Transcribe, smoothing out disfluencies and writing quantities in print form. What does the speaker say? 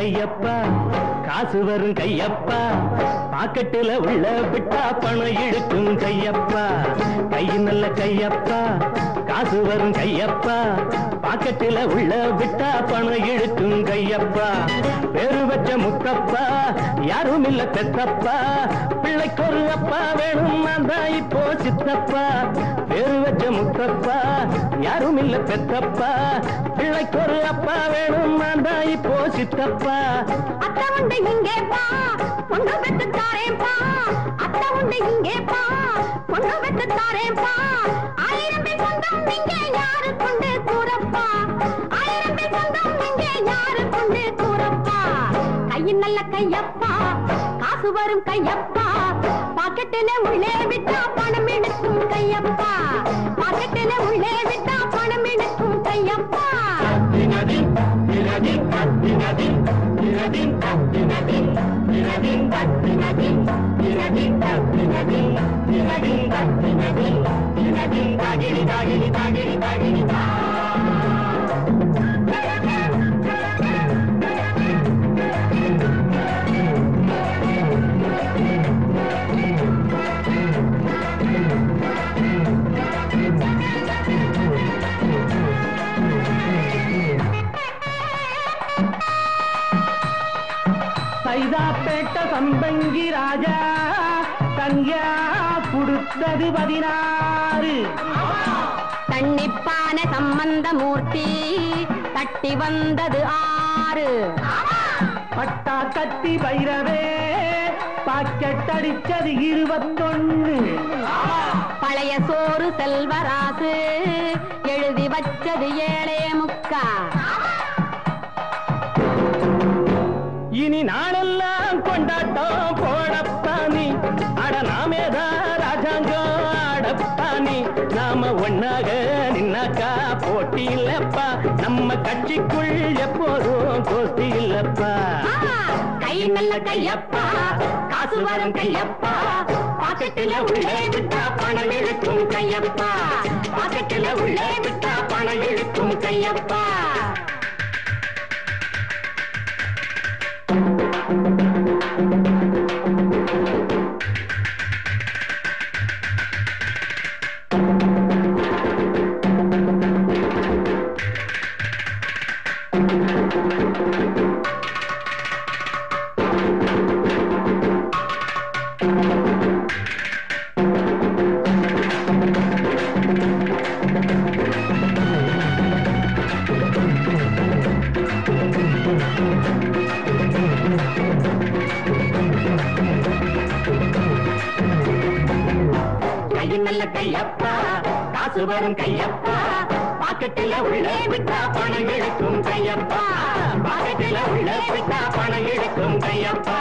கையப்பா காசு வரும் கையப்பா பாக்கெட்டுல உள்ள விட்டா பணம் இழுக்கும் கையப்பா கை நல்ல கையப்பா காசு வரும் கையப்பா பாக்கெட்டுல உள்ள விட்டா பணம் இழுக்கும் கையப்பா பேரு வச்ச முத்தப்பா யாரும் இல்ல பெத்தப்பா பிள்ளைக்கு ஒரு அப்பா வேணும் நான் தான் இப்போ சித்தப்பா பேரு வச்ச முத்தப்பா யாரும் இல்ல பெத்தப்பா பிள்ளைக்கு ஒரு அப்பா வேணும் நான் தான் இப்போ சித்தப்பா அத்தை உண்டு இங்கேப்பா பொண்ணு பெத்து தாரேப்பா அத்தை உண்டு இங்கேப்பா பொண்ணு பெத்து தாரேப்பா 1000 பேர் சொந்தம் இங்கே யாரு கொண்டு கூறப்பா 1000 பேர் சொந்தம் இங்கே யாரு கொண்டு கூறப்பா கையின் நல்ல கையப்பா காசு வரும் கையப்பா பாக்கெட்டில உள்ளே விட்டா பணம் எடுக்கும் கையப்பா பாக்கெட்டில உள்ளே விட்டா பணம் எடுக்கும் கையப்பா சைதாப்பேட்ட சம்பங்கி ராஜா தங்கியா கொடுத்தது 16 தன்னிப்பான சம்பந்த மூர்த்தி தட்டி வந்தது 6 பட்டா கத்தி பைரவே பாக்கெட் அடிச்சது 21 பழைய சோறு செல்வராசு எழுதி வச்சது 7.75 இனி நாளெல்லாம் கொண்டாட்டம் போடப்பானி அட நாமேதான் ராஜாங்கம் ஆடப்பானி நாம ஒன்னாக நின்னாக்கா போட்டி இல்லப்பா நம்ம கட்சிக்குள் எப்போதும் கோஷ்டி இல்லப்பா கை நல்ல கையப்பா காசு வரும் கையப்பா பாக்கெட்டில உள்ளே விட்டா பணம் இழுக்கும் கையப்பா பாக்கெட்டில உள்ளே விட்டா பணம் இழுக்கும் கையப்பா நல்ல கையப்பா காசு வரும் கையப்பா பாக்கெட்டில உள்ளே விட்டா பணம் இழுக்கும் கையப்பா பாக்கெட்டில உள்ளே விட்டா பணம் இழுக்கும் கையப்பா